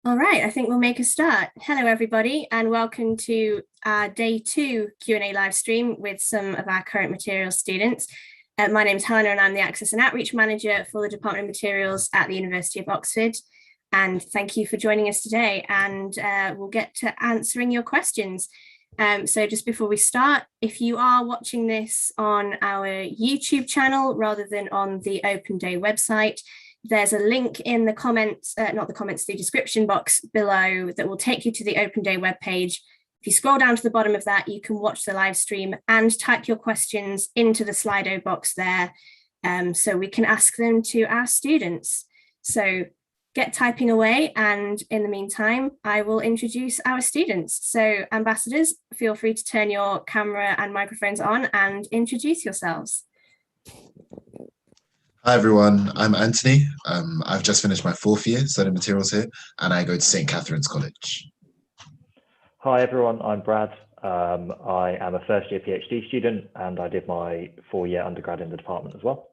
All right, I think we'll make a start. Hello, everybody, and welcome to our day 2 Q&A live stream with some of our current materials students. My name is Helena and I'm the Access and Outreach Manager for the Department of Materials at the University of Oxford. And thank you for joining us today, and we'll get to answering your questions. So just before we start, if you are watching this on our YouTube channel rather than on the Open Day website, there's a link in the comments, the description box below that will take you to the Open Day webpage. If you scroll down to the bottom of that, you can watch the live stream and type your questions into the Slido box there, so we can ask them to our students. So get typing away, and in the meantime, I will introduce our students. So ambassadors, feel free to turn your camera and microphones on and introduce yourselves. Hi everyone, I'm Anthony. I've just finished my 4th year studying materials here, and I go to St. Catherine's College. Hi everyone, I'm Brad. I am a first year PhD student and I did my 4-year undergrad in the department as well.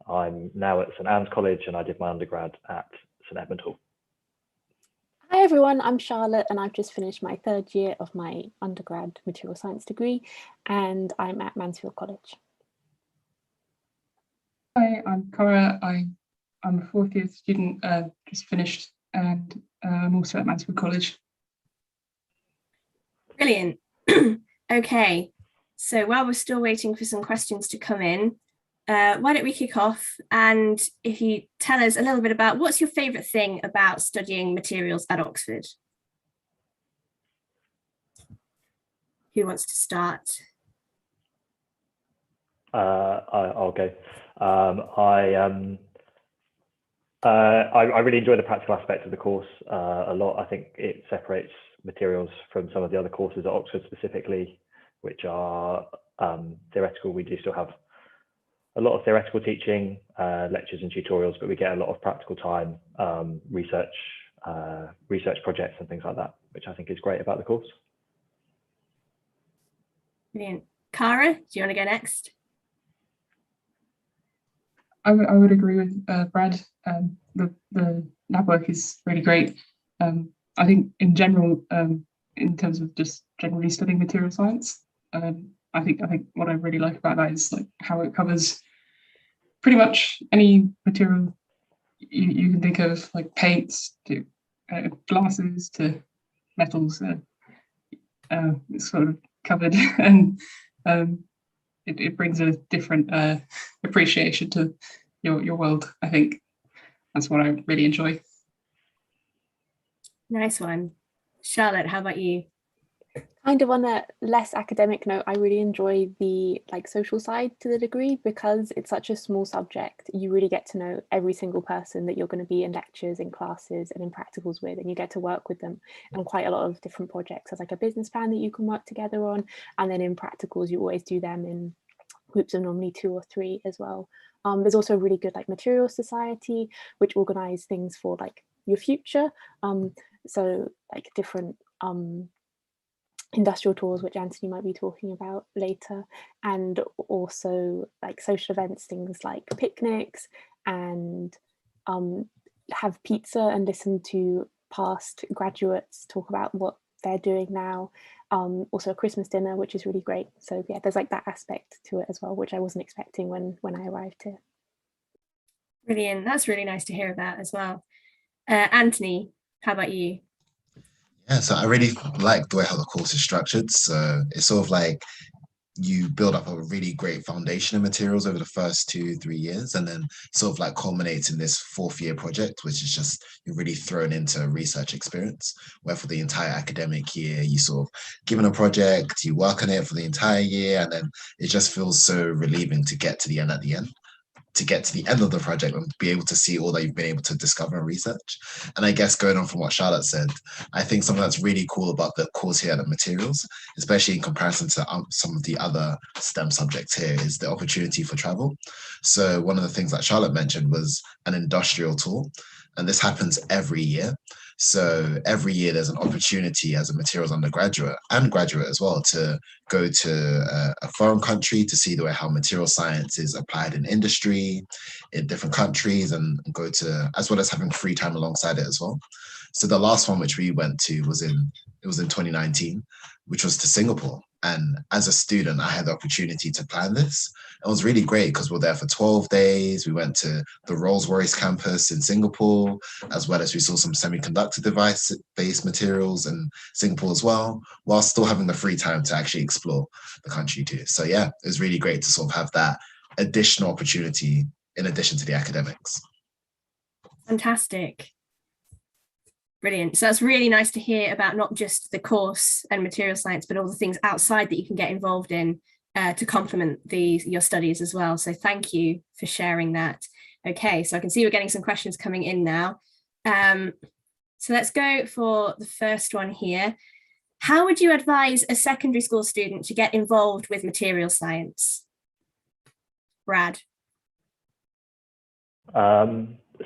I'm now at St Anne's College and I did my undergrad at St Edmund Hall. Hi everyone, I'm Charlotte and I've just finished my 3rd year of my undergrad material science degree and I'm at Mansfield College. Hi, I'm Cara. I'm a 4th year student, just finished, and I'm also at Mansfield College. Brilliant. Okay, so while we're still waiting for some questions to come in, why don't we kick off, and if you tell us a little bit about what's your favourite thing about studying materials at Oxford? Who wants to start? I'll go. I really enjoy the practical aspect of the course a lot. I think it separates materials from some of the other courses at Oxford specifically, which are theoretical. We do still have a lot of theoretical teaching, lectures and tutorials, but we get a lot of practical time, research projects and things like that, which I think is great about the course. Brilliant. Cara, do you want to go next? I would agree with Brad. The lab work is really great. I think in general, in terms of just generally studying material science, I think what I really like about that is like how it covers pretty much any material you can think of, like paints to glasses to metals. It's sort of covered, and it brings a different appreciation to your world. I think that's what I really enjoy. Nice one. Charlotte, how about you? Kind of on a less academic note, I really enjoy the social side to the degree because it's such a small subject. You really get to know every single person that you're going to be in lectures, in classes and in practicals with, and you get to work with them on quite a lot of different projects. There's like a business plan that you can work together on, and then in practicals you always do them in groups of normally 2 or 3 as well. There's also a really good material society which organize things for your future, so different industrial tours, which Anthony might be talking about later, and also social events, things like picnics, and have pizza and listen to past graduates talk about what they're doing now. Also a Christmas dinner, which is really great. So yeah, there's that aspect to it as well, which I wasn't expecting when I arrived here. Brilliant. That's really nice to hear about as well. Anthony, how about you? Yeah, so I really like the way how the course is structured. So it's sort of like you build up a really great foundation of materials over the first 2-3 years, and then sort of culminates in this 4th year project, which is just you're really thrown into research experience, where for the entire academic year you sort of given a project, you work on it for the entire year, and then it just feels so relieving to get to the end of the project and be able to see all that you've been able to discover and research. And I guess going on from what Charlotte said, I think something that's really cool about the course here at the materials, especially in comparison to some of the other STEM subjects here, is the opportunity for travel. So one of the things that Charlotte mentioned was an industrial tour, and this happens every year. So every year there's an opportunity as a materials undergraduate and graduate as well to go to a foreign country to see the way how material science is applied in industry in different countries, and go to, as well as having free time alongside it as well. So the last one which we went to was in 2019, which was to Singapore. And as a student, I had the opportunity to plan this. It was really great because we were there for 12 days. We went to the Rolls-Royce campus in Singapore, as well as we saw some semiconductor device-based materials in Singapore as well, while still having the free time to actually explore the country too. So yeah, it was really great to sort of have that additional opportunity in addition to the academics. Fantastic. Brilliant. So that's really nice to hear about not just the course and material science, but all the things outside that you can get involved in to complement your studies as well. So thank you for sharing that. Okay, so I can see we're getting some questions coming in now. So let's go for the first one here. How would you advise a secondary school student to get involved with material science? Brad.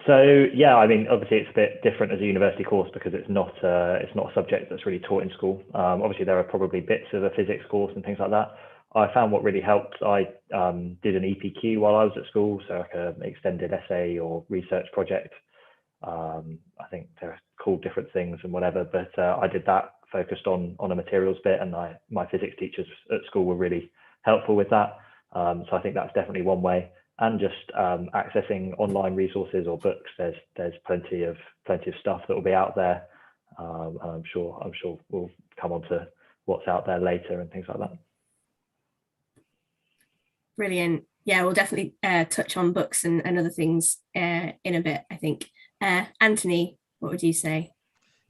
So yeah, I mean, obviously it's a bit different as a university course because it's not a subject that's really taught in school. Obviously there are probably bits of a physics course and things like that. I found what really helped, I did an EPQ while I was at school, so like an extended essay or research project. I think they're called different things and whatever, but I did that focused on a materials bit, and my physics teachers at school were really helpful with that. So I think that's definitely one way. And just accessing online resources or books. There's plenty of stuff that will be out there. And I'm sure we'll come on to what's out there later and things like that. Brilliant. Yeah, we'll definitely touch on books and other things in a bit, I think. Anthony, what would you say?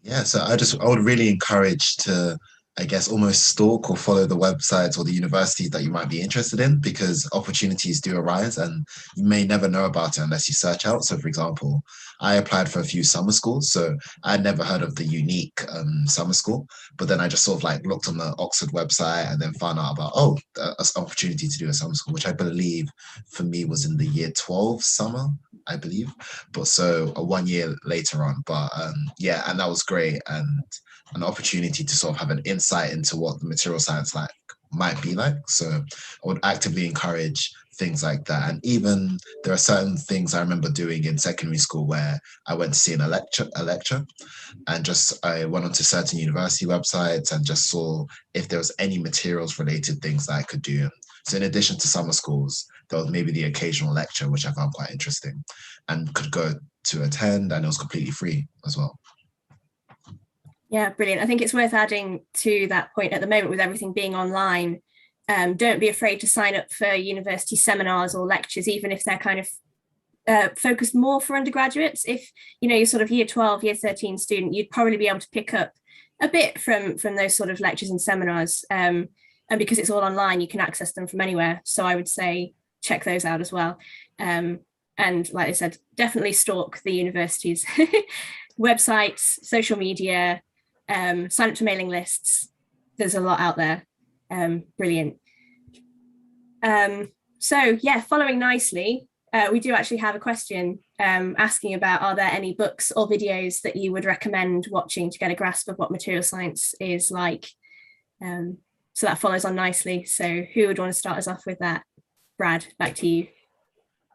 Yeah, so I would really encourage to, I guess, almost stalk or follow the websites or the universities that you might be interested in, because opportunities do arise and you may never know about it unless you search out. So for example, I applied for a few summer schools. So I'd never heard of the Unique summer school, but then I just sort of like looked on the Oxford website and then found out about, an opportunity to do a summer school, which I believe for me was in the year 12 summer, I believe. But so 1 year later on, but yeah, and that was great. And an opportunity to sort of have an insight into what the material science might be like. So I would actively encourage things like that. And even there are certain things I remember doing in secondary school where I went to see a lecture and just I went onto certain university websites and just saw if there was any materials related things that I could do. So in addition to summer schools, there was maybe the occasional lecture, which I found quite interesting and could go to attend, and it was completely free as well. Yeah, brilliant. I think it's worth adding to that point at the moment with everything being online. Don't be afraid to sign up for university seminars or lectures, even if they're kind of focused more for undergraduates. If you're sort of year 12, year 13 student, you'd probably be able to pick up a bit from those sort of lectures and seminars. And because it's all online, you can access them from anywhere. So I would say check those out as well. And like I said, definitely stalk the university's websites, social media, sign up to mailing lists. There's a lot out there. Brilliant. So yeah, following nicely, we do actually have a question asking about, are there any books or videos that you would recommend watching to get a grasp of what material science is like? So that follows on nicely. So who would want to start us off with that? Brad, back to you.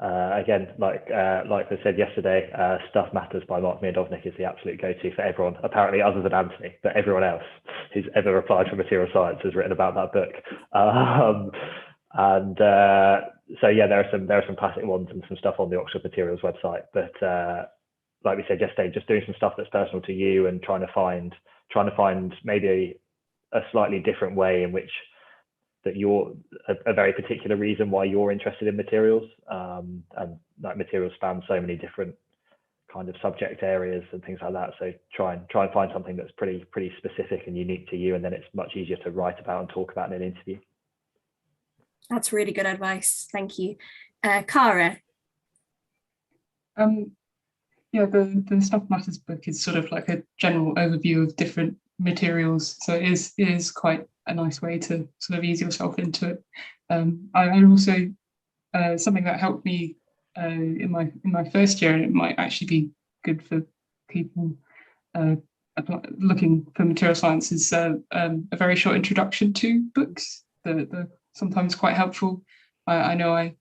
Again, like I said yesterday, Stuff Matters by Mark Miodownik is the absolute go-to for everyone, apparently other than Anthony, but everyone else who's ever applied for material science has written about that book. So yeah, there are some classic ones and some stuff on the Oxford Materials website, but like we said yesterday, just doing some stuff that's personal to you and trying to find maybe a slightly different way in which that you're a very particular reason why you're interested in materials, and like materials span so many different kind of subject areas and things like that. So try and find something that's pretty specific and unique to you, and then it's much easier to write about and talk about in an interview. That's really good advice. Thank you. Cara. Yeah, the Stuff Matters book is sort of like a general overview of different materials. So it is quite a nice way to sort of ease yourself into it. I also something that helped me in my first year, and it might actually be good for people looking for material science, is a very short introduction to books. They're sometimes quite helpful. I know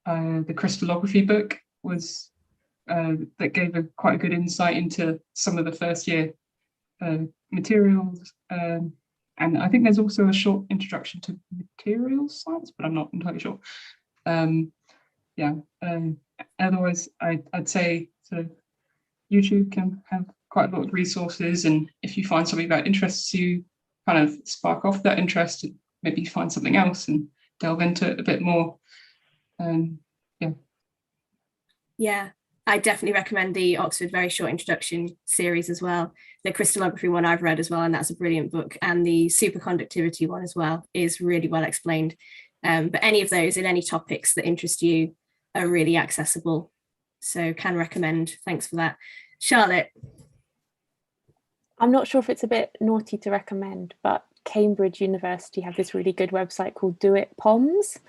the crystallography book was that gave quite a good insight into some of the first year materials. And I think there's also a short introduction to materials science, but I'm not entirely sure. Otherwise, I'd say sort of YouTube can have quite a lot of resources, and if you find something that interests you, kind of spark off that interest, maybe find something else and delve into it a bit more. Yeah, I definitely recommend the Oxford Very Short Introduction series as well. The crystallography one I've read as well, and that's a brilliant book. And the superconductivity one as well is really well explained. But any of those in any topics that interest you are really accessible. So can recommend. Thanks for that. Charlotte. I'm not sure if it's a bit naughty to recommend, but Cambridge University have this really good website called Do It POMS.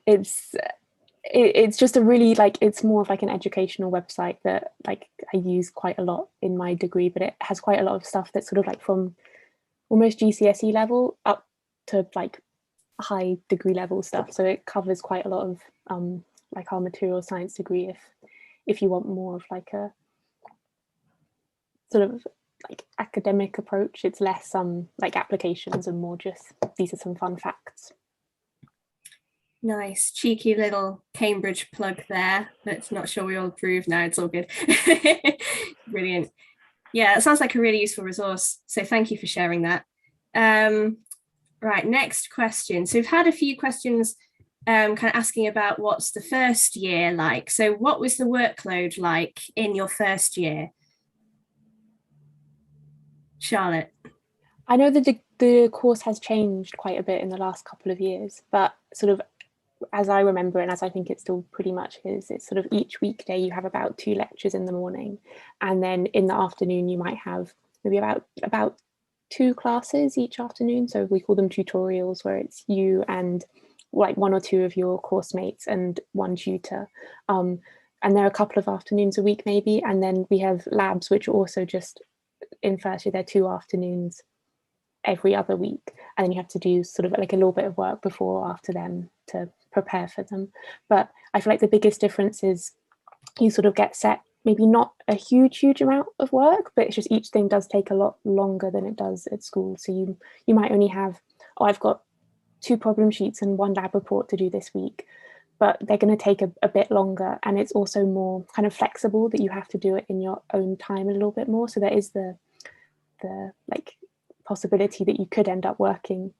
It's just a really, like, it's more of like an educational website that like I use quite a lot in my degree, but it has quite a lot of stuff that's sort of like from almost GCSE level up to like high degree level stuff. So it covers quite a lot of like our material science degree if you want more of like a sort of like academic approach. It's less like applications and more just these are some fun facts. Nice, cheeky little Cambridge plug there. But not sure we all approve. No, it's all good. Brilliant. Yeah, it sounds like a really useful resource. So thank you for sharing that. Right, next question. So we've had a few questions kind of asking about what's the first year like. So what was the workload like in your first year? Charlotte. I know that the course has changed quite a bit in the last couple of years, but sort of as I remember, and as I think it still pretty much is, it's sort of each weekday you have about 2 lectures in the morning, and then in the afternoon you might have maybe about 2 classes each afternoon. So we call them tutorials, where it's you and like 1 or 2 of your course mates and 1 tutor. And there are a couple of afternoons a week maybe, and then we have labs, which are also just in first year, they're 2 afternoons every other week, and then you have to do sort of like a little bit of work before or after them to prepare for them. But I feel like the biggest difference is you sort of get set maybe not a huge amount of work, but it's just each thing does take a lot longer than it does at school. So you might only have, I've got 2 problem sheets and 1 lab report to do this week, but they're going to take a bit longer, and it's also more kind of flexible that you have to do it in your own time a little bit more. So there is the like possibility that you could end up working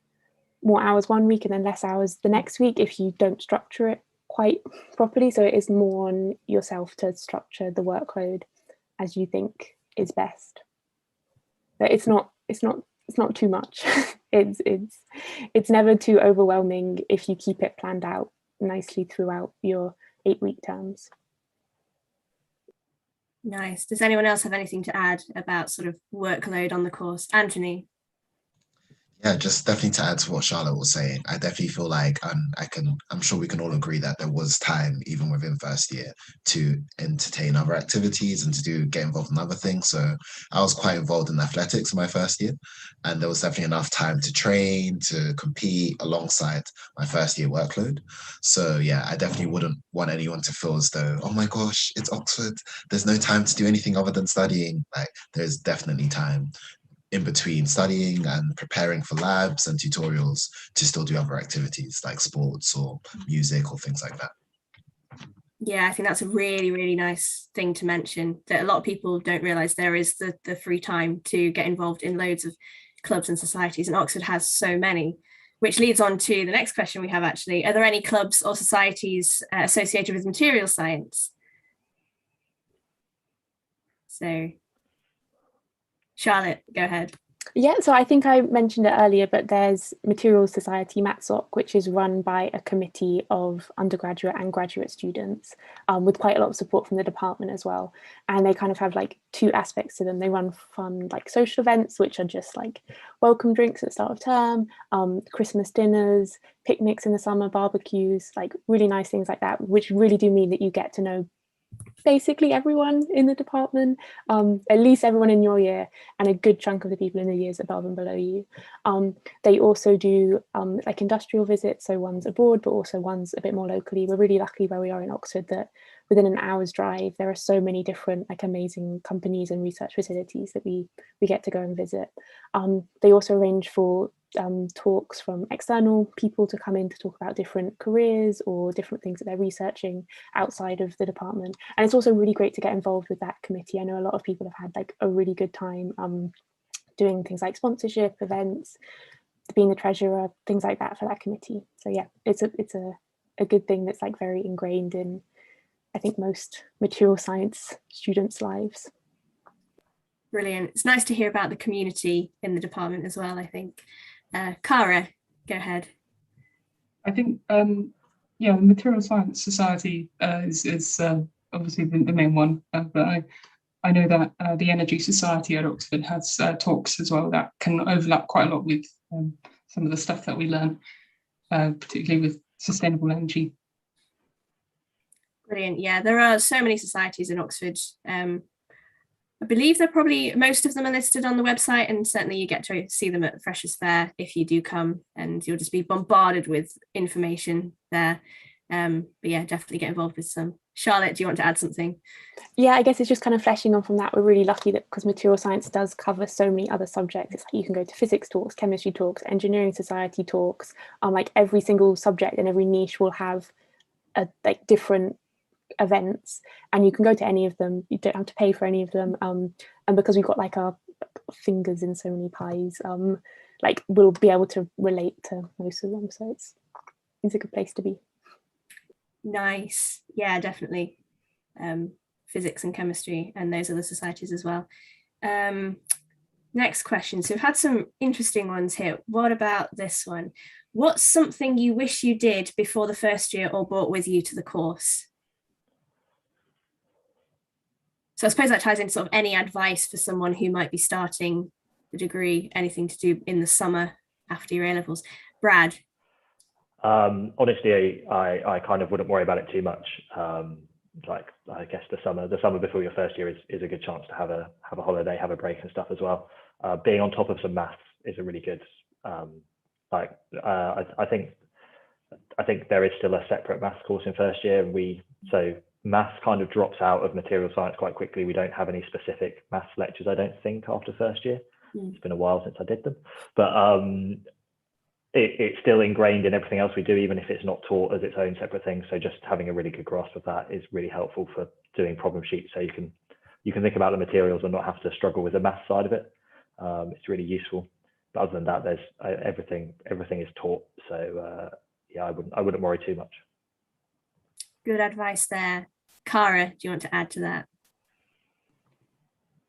more hours one week and then less hours the next week if you don't structure it quite properly. So it is more on yourself to structure the workload as you think is best. But it's not too much. it's never too overwhelming if you keep it planned out nicely throughout your 8-week terms. Nice. Does anyone else have anything to add about sort of workload on the course? Anthony? Yeah, just definitely to add to what Charlotte was saying, I definitely feel like I'm sure we can all agree that there was time, even within first year, to entertain other activities and to get involved in other things. So I was quite involved in athletics in my first year, and there was definitely enough time to train, to compete alongside my first year workload. So yeah, I definitely wouldn't want anyone to feel as though, oh my gosh, it's Oxford, there's no time to do anything other than studying. Like, there's definitely time in between studying and preparing for labs and tutorials to still do other activities like sports or music or things like that. Yeah, I think that's a really, really nice thing to mention, that a lot of people don't realize there is the free time to get involved in loads of clubs and societies, and Oxford has so many, which leads on to the next question we have actually. Are there any clubs or societies associated with material science? So Charlotte, go ahead. Yeah, so I think I mentioned it earlier, but there's Materials Society, MATSOC, which is run by a committee of undergraduate and graduate students with quite a lot of support from the department as well. And they kind of have like 2 aspects to them. They run fun like social events, which are just like welcome drinks at the start of term, Christmas dinners, picnics in the summer, barbecues, like really nice things like that, which really do mean that you get to know basically everyone in the department, at least everyone in your year, and a good chunk of the people in the years above and below you. They also do like industrial visits, so ones abroad, but also ones a bit more locally. We're really lucky where we are in Oxford that within an hour's drive, there are so many different like amazing companies and research facilities that we get to go and visit. They also arrange for talks from external people to come in to talk about different careers or different things that they're researching outside of the department. And it's also really great to get involved with that committee. I know a lot of people have had like a really good time doing things like sponsorship events, being the treasurer, things like that for that committee. So yeah, it's a good thing that's like very ingrained in, I think, most material science students' lives. Brilliant. It's nice to hear about the community in the department as well, I think. Cara, go ahead. I think, yeah, the Material Science Society is obviously the main one, but I know that the Energy Society at Oxford has talks as well that can overlap quite a lot with some of the stuff that we learn, particularly with sustainable energy. Brilliant. Yeah, there are so many societies in Oxford. I believe they're probably, most of them are listed on the website, and certainly you get to see them at Freshers' Fair if you do come, and you'll just be bombarded with information there. But yeah, definitely get involved with some. Charlotte, do you want to add something? Yeah, I guess it's just kind of fleshing on from that. We're really lucky that because material science does cover so many other subjects. It's like you can go to physics talks, chemistry talks, engineering society talks. Like every single subject and every niche will have like different events, and you can go to any of them. You don't have to pay for any of them. And because we've got like our fingers in so many pies, like we'll be able to relate to most of them. So it's a good place to be. Nice. Yeah, definitely. Physics and chemistry and those other societies as well. Next question. So we've had some interesting ones here. What about this one? What's something you wish you did before the first year or brought with you to the course? So I suppose that ties into sort of any advice for someone who might be starting the degree, anything to do in the summer after your A-levels. Brad? Honestly, I kind of wouldn't worry about it too much. Like I guess the summer before your first year is a good chance to have a holiday, have a break and stuff as well. Being on top of some maths is a really good. I think there is still a separate maths course in first year, and so maths kind of drops out of material science quite quickly. We don't have any specific maths lectures, I don't think, after first year. It's been a while since I did them, but it's still ingrained in everything else we do, even if it's not taught as its own separate thing. So just having a really good grasp of that is really helpful for doing problem sheets, so you can think about the materials and not have to struggle with the math side of it. It's really useful. But other than that, there's everything is taught. So yeah, I wouldn't worry too much. Good advice there. Cara, do you want to add to that?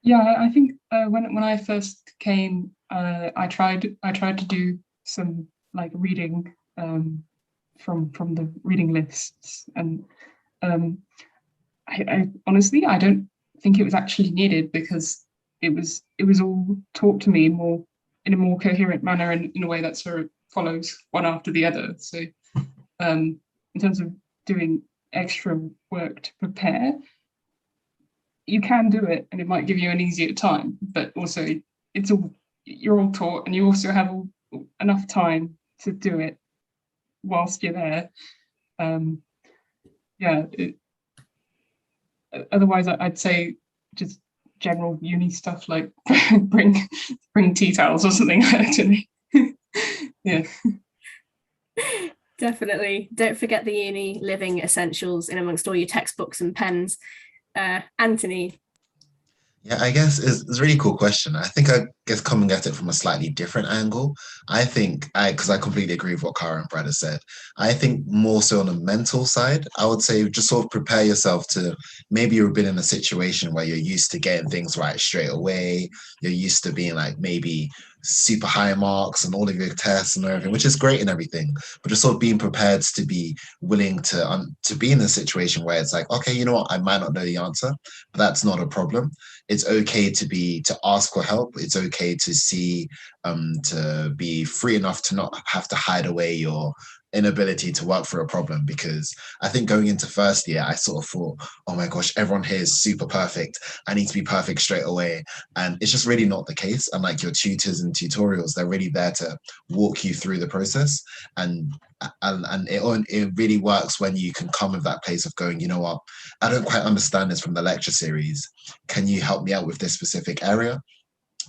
Yeah, I think when I first came, I tried to do some like reading from the reading lists, and I honestly I don't think it was actually needed, because it was all taught to me in a more coherent manner and in a way that sort of follows one after the other. So in terms of doing extra work to prepare, you can do it and it might give you an easier time, but also you're all taught, and you also have enough time to do it whilst you're there. Otherwise I'd say just general uni stuff, like bring tea towels or something like that to me. Yeah. Definitely. Don't forget the uni living essentials in amongst all your textbooks and pens. Anthony? Yeah, I guess it's a really cool question. I think coming at it from a slightly different angle. I think because I completely agree with what Cara and Brad have said. I think more so on the mental side, I would say just sort of prepare yourself to, maybe you've been in a situation where you're used to getting things right straight away. You're used to being like maybe super high marks and all of your tests and everything, which is great and everything, but just sort of being prepared to be willing to be in a situation where it's like, okay, you know what, I might not know the answer, but that's not a problem. It's okay to ask for help. It's okay to see, to be free enough to not have to hide away your inability to work through a problem, because I think going into first year, I sort of thought, oh my gosh, everyone here is super perfect. I need to be perfect straight away. And it's just really not the case. And like your tutors and tutorials, they're really there to walk you through the process. And it really works when you can come with that place of going, you know what, I don't quite understand this from the lecture series. Can you help me out with this specific area?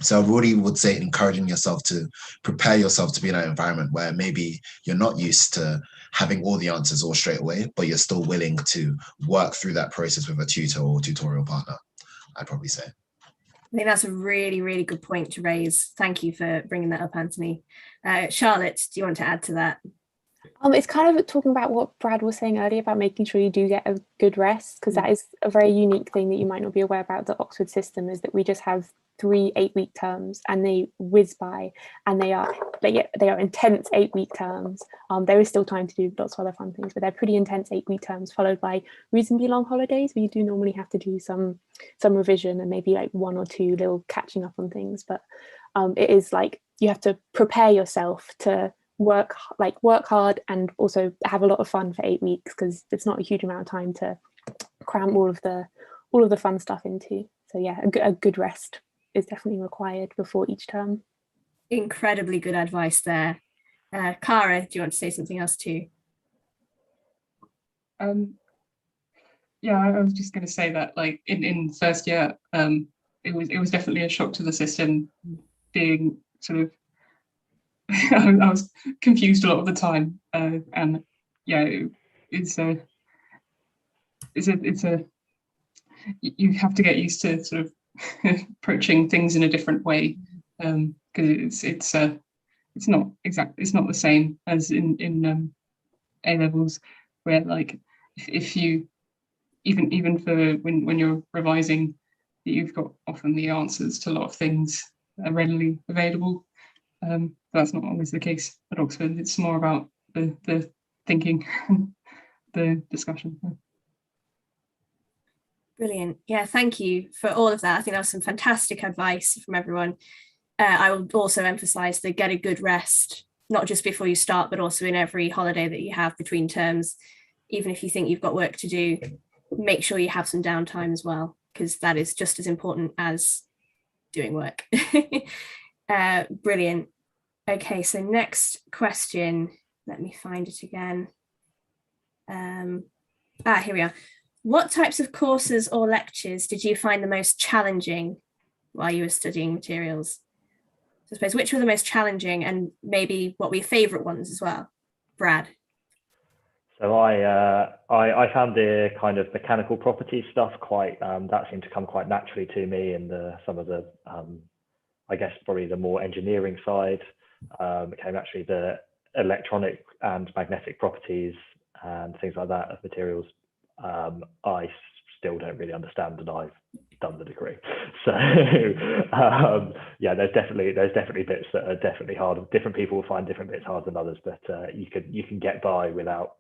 So I really would say encouraging yourself to prepare yourself to be in an environment where maybe you're not used to having all the answers all straight away, but you're still willing to work through that process with a tutor or tutorial partner, I'd probably say. I think that's a really, really good point to raise. Thank you for bringing that up, Anthony. Charlotte, do you want to add to that? It's kind of talking about what Brad was saying earlier about making sure you do get a good rest, because that is a very unique thing that you might not be aware about the Oxford system, is that we just have 3 8-week terms and they whiz by, and they are intense 8-week terms. There is still time to do lots of other fun things, but they're pretty intense 8-week terms, followed by reasonably long holidays where you do normally have to do some revision and maybe like 1 or 2 little catching up on things. But it is like you have to prepare yourself to work hard and also have a lot of fun for 8 weeks, because it's not a huge amount of time to cram all of the fun stuff into. So yeah, a good rest is definitely required before each term. Incredibly good advice there. Cara, do you want to say something else too? Yeah, I was just going to say that, like in first year, it was definitely a shock to the system, being sort of I was confused a lot of the time, and yeah, it's a you have to get used to sort of approaching things in a different way, because it's not the same as in A levels, where like if you even for when you're revising, you've got often the answers to a lot of things readily available. That's not always the case at Oxford. It's more about the thinking, the discussion. Brilliant. Yeah, thank you for all of that. I think that was some fantastic advice from everyone. I will also emphasize the get a good rest, not just before you start, but also in every holiday that you have between terms. Even if you think you've got work to do, make sure you have some downtime as well, because that is just as important as doing work. Brilliant. Okay, so next question. Let me find it again. Here we are. What types of courses or lectures did you find the most challenging while you were studying materials? So I suppose which were the most challenging, and maybe what were your favourite ones as well? Brad. So I found the kind of mechanical properties stuff quite, that seemed to come quite naturally to me, and some of the, I guess probably the more engineering side. It came actually the electronic and magnetic properties and things like that of materials. I still don't really understand, and I've done the degree. So yeah, there's definitely bits that are definitely hard. Different people will find different bits harder than others, but you can get by without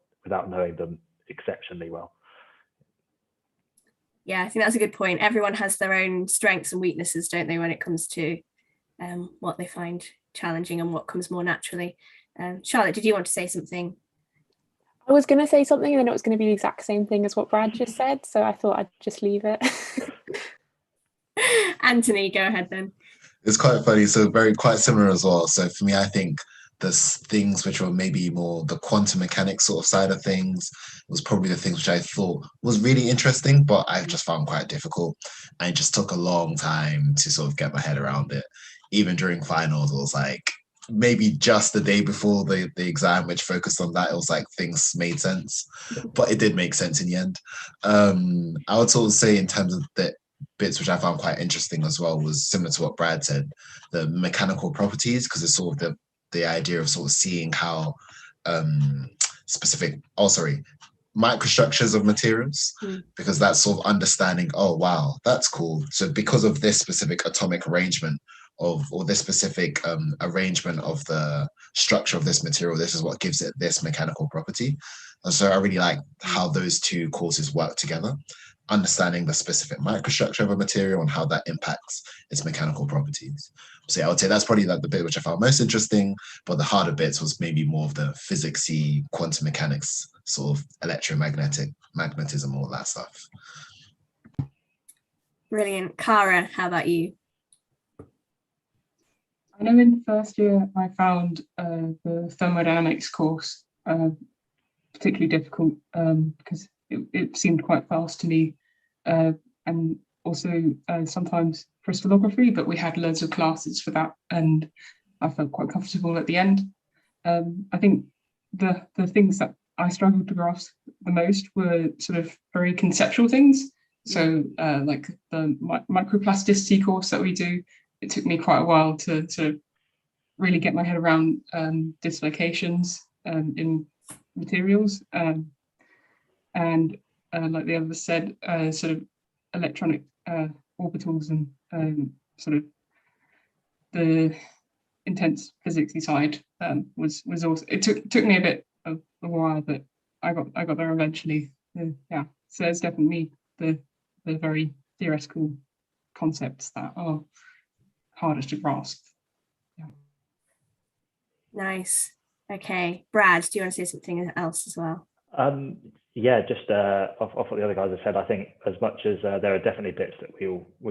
knowing them exceptionally well. Yeah, I think that's a good point. Everyone has their own strengths and weaknesses, don't they, when it comes to what they find challenging and what comes more naturally. Charlotte, did you want to say something? I was going to say something and then it was going to be the exact same thing as what Brad just said, so I thought I'd just leave it. Anthony, go ahead then. It's quite funny, so quite similar as well. So for me, I think there's things which were maybe more the quantum mechanics sort of side of things was probably the things which I thought was really interesting, but I just found quite difficult. And it just took a long time to sort of get my head around it. Even during finals, it was like maybe just the day before the exam, which focused on that, it was like things made sense, but it did make sense in the end. I would sort of say in terms of the bits which I found quite interesting as well was similar to what Brad said, the mechanical properties, because it's sort of the idea of sort of seeing how microstructures of materials, because that's sort of understanding, oh wow, that's cool. So because of this specific atomic arrangement or this specific arrangement of the structure of this material, this is what gives it this mechanical property. And so I really like how those two courses work together, understanding the specific microstructure of a material and how that impacts its mechanical properties. So yeah, I would say that's probably like the bit which I found most interesting, but the harder bits was maybe more of the physicsy, quantum mechanics, sort of magnetism, all that stuff. Brilliant. Cara, how about you? I know in first year I found the thermodynamics course particularly difficult because it seemed quite fast to me, and also sometimes crystallography, but we had loads of classes for that and I felt quite comfortable at the end. I think the things that I struggled to grasp the most were sort of very conceptual things. So like the microplasticity course that we do, it took me quite a while to sort of really get my head around dislocations in materials. And like the others said, sort of electronic orbitals and sort of the intense physicsy side was also, it took me a bit of a while, but I got there eventually. Yeah, so it's definitely the very theoretical concepts that are hardest to grasp. Yeah. Nice. Okay, Brad, do you want to say something else as well? Yeah, just off what the other guys have said, I think as much as there are definitely bits that we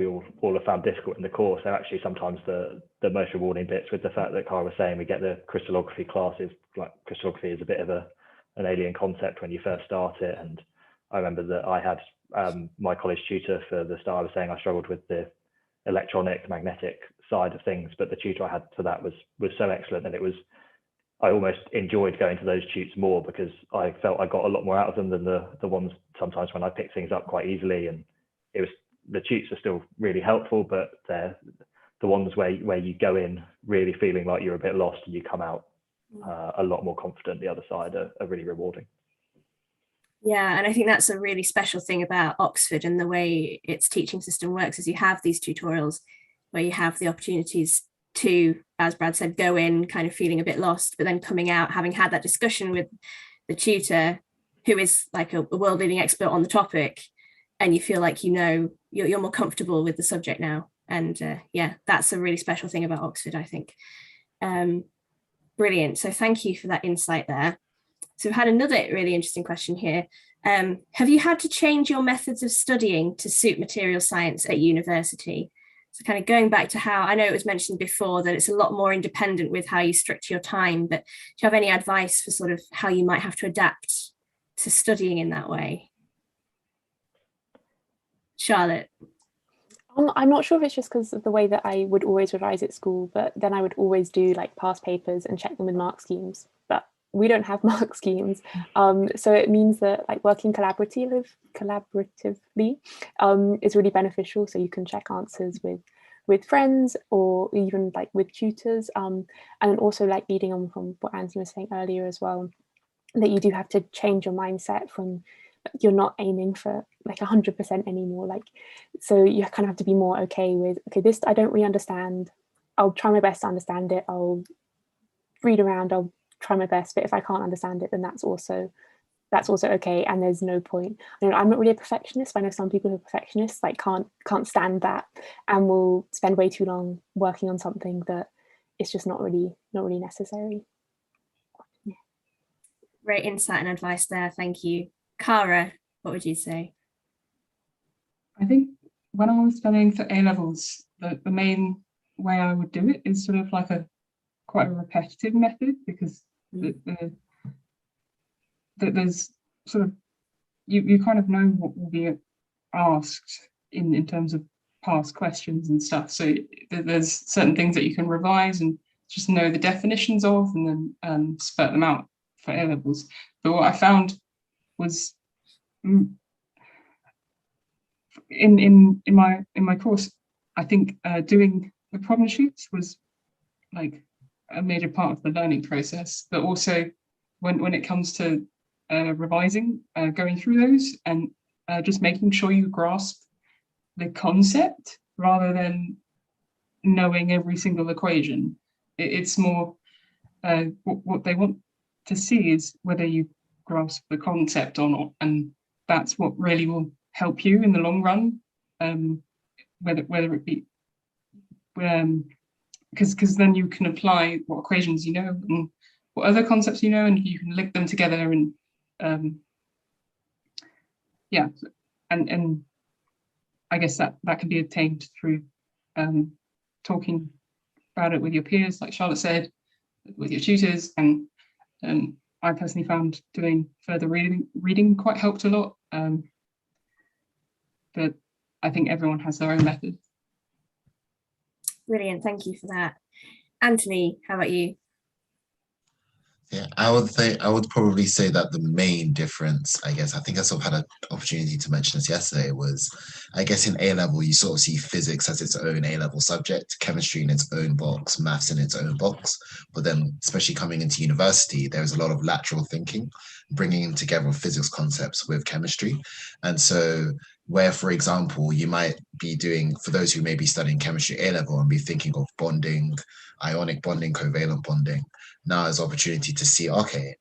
all have found difficult in the course, they're actually sometimes the most rewarding bits, with the fact that Cara was saying we get the crystallography classes. Like, crystallography is a bit of an alien concept when you first start it, and I remember that I had my college tutor for the start. I was saying I struggled with the electronic magnetic side of things, but the tutor I had for that was so excellent, and I almost enjoyed going to those tutes more because I felt I got a lot more out of them than the ones sometimes when I picked things up quite easily. And it was, the tutes are still really helpful, but they're the ones where you go in really feeling like you're a bit lost and you come out a lot more confident. The other side are really rewarding. Yeah, and I think that's a really special thing about Oxford and the way its teaching system works, is you have these tutorials where you have the opportunities to, as Brad said, go in kind of feeling a bit lost, but then coming out having had that discussion with the tutor, who is like a world-leading expert on the topic, and you feel like you're more comfortable with the subject now. And yeah, that's a really special thing about Oxford, I think. Brilliant. So thank you for that insight there. So we've had another really interesting question here. Have you had to change your methods of studying to suit material science at university? So kind of going back to how, I know it was mentioned before that it's a lot more independent with how you structure your time, but do you have any advice for sort of how you might have to adapt to studying in that way? Charlotte? I'm not sure if it's just because of the way that I would always revise at school, but then I would always do like past papers and check them with mark schemes. But we don't have mark schemes, so it means that like working collaboratively is really beneficial. So you can check answers with friends or even like with tutors, and then also like leading on from what Anthony was saying earlier as well, that you do have to change your mindset from, you're not aiming for like 100% anymore. Like, so you kind of have to be more okay with, okay, this I don't really understand. I'll try my best to understand it. I'll read around. I'll try my best. But if I can't understand it, then that's also okay. And there's no point. I know I'm not really a perfectionist, but I know some people who are perfectionists like can't stand that and will spend way too long working on something that it's just not really necessary. Yeah. Great insight and advice there. Thank you. Cara, what would you say? I think when I was studying for A-levels, the main way I would do it is sort of like quite a repetitive method, because there's sort of, you kind of know what will be asked in terms of past questions and stuff. So there's certain things that you can revise and just know the definitions of, and then spurt them out for A-levels. But what I found was in my course, I think doing the problem sheets was like a major part of the learning process, but also when it comes to revising, going through those and just making sure you grasp the concept rather than knowing every single equation. It's more what they want to see is whether you grasp the concept or not, and that's what really will help you in the long run, whether it be because then you can apply what equations you know and what other concepts you know, and you can link them together, and yeah, and I guess that can be obtained through talking about it with your peers, like Charlotte said, with your tutors, and I personally found doing further reading quite helped a lot. But I think everyone has their own method. Brilliant, thank you for that. Anthony, how about you? Yeah, I would probably say that the main difference, I guess, I think I sort of had an opportunity to mention this yesterday, was I guess in A level you sort of see physics as its own A level subject, chemistry in its own box, maths in its own box. But then, especially coming into university, there's a lot of lateral thinking, bringing together physics concepts with chemistry. And so where, for example, you might be doing, for those who may be studying chemistry A level and be thinking of bonding, ionic bonding, covalent bonding, now there's opportunity to see, okay,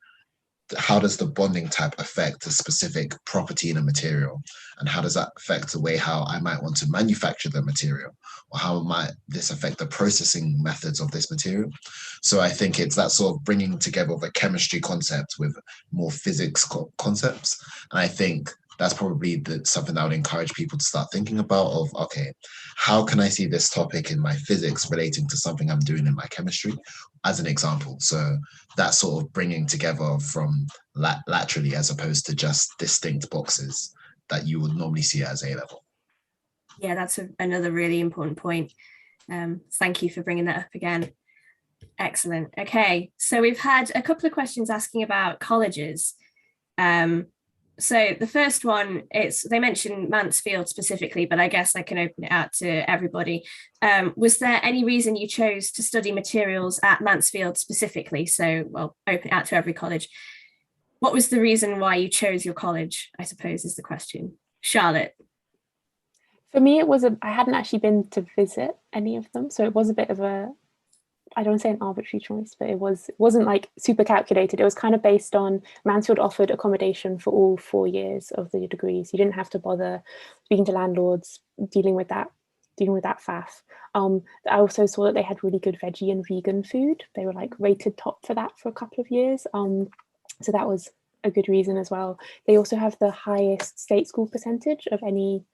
how does the bonding type affect a specific property in a material? And how does that affect the way how I might want to manufacture the material? Or how might this affect the processing methods of this material? So I think it's that sort of bringing together of a chemistry concept with more physics concepts. And I think that's probably something that I would encourage people to start thinking about of, okay, how can I see this topic in my physics relating to something I'm doing in my chemistry, as an example. So that sort of bringing together from laterally as opposed to just distinct boxes that you would normally see as A level. Yeah, that's another really important point. Thank you for bringing that up again. Excellent. Okay, so we've had a couple of questions asking about colleges. So the first one, they mentioned Mansfield specifically, but I guess I can open it out to everybody. Was there any reason you chose to study materials at Mansfield specifically? So, well, open it out to every college. What was the reason why you chose your college, I suppose, is the question. Charlotte? For me, I hadn't actually been to visit any of them. So it was a bit of I don't want to say an arbitrary choice, but it wasn't like super calculated. It was kind of based on Mansfield offered accommodation for all 4 years of the degrees. You didn't have to bother speaking to landlords, dealing with that faff. I also saw that they had really good veggie and vegan food. They were like rated top for that for a couple of years. So that was a good reason as well. They also have the highest state school percentage of any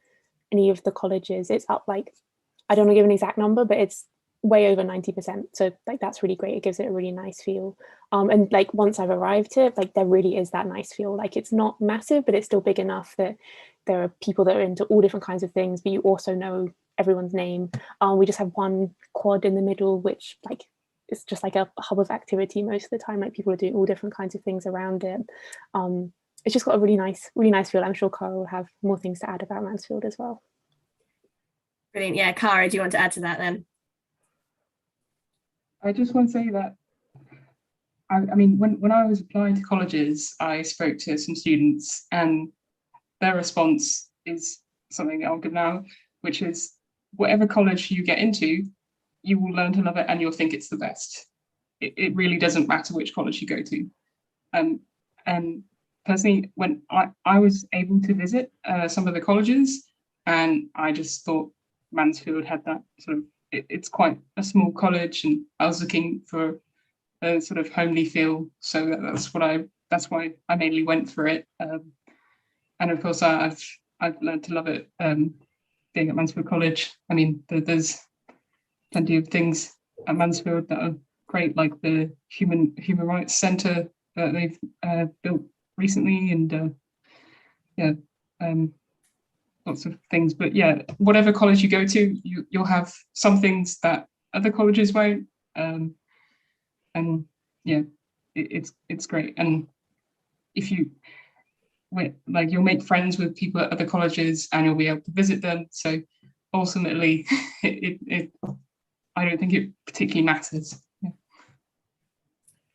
of the colleges. It's up like, I don't want to give an exact number, but it's way over 90%. So like that's really great. It gives it a really nice feel. And like once I've arrived here, like there really is that nice feel. Like it's not massive, but it's still big enough that there are people that are into all different kinds of things, but you also know everyone's name. We just have one quad in the middle, which like it's just like a hub of activity most of the time. Like people are doing all different kinds of things around it. It's just got a really nice feel. I'm sure Cara will have more things to add about Mansfield as well. Brilliant. Yeah, Cara, do you want to add to that then? I just want to say that, I mean, when I was applying to colleges, I spoke to some students and their response is something I'll give now, which is whatever college you get into, you will learn to love it and you'll think it's the best. It really doesn't matter which college you go to. And personally, when I was able to visit some of the colleges, and I just thought Mansfield had that sort of, it's quite a small college, and I was looking for a sort of homely feel, so that's why I mainly went for it. And of course, I've learned to love it being at Mansfield College. I mean, there's plenty of things at Mansfield that are great, like the Human Rights Centre that they've built recently, and lots of things. But yeah, whatever college you go to, you'll have some things that other colleges won't. And yeah, it's great. And if you'll make friends with people at other colleges and you'll be able to visit them. So ultimately, I don't think it particularly matters. Yeah.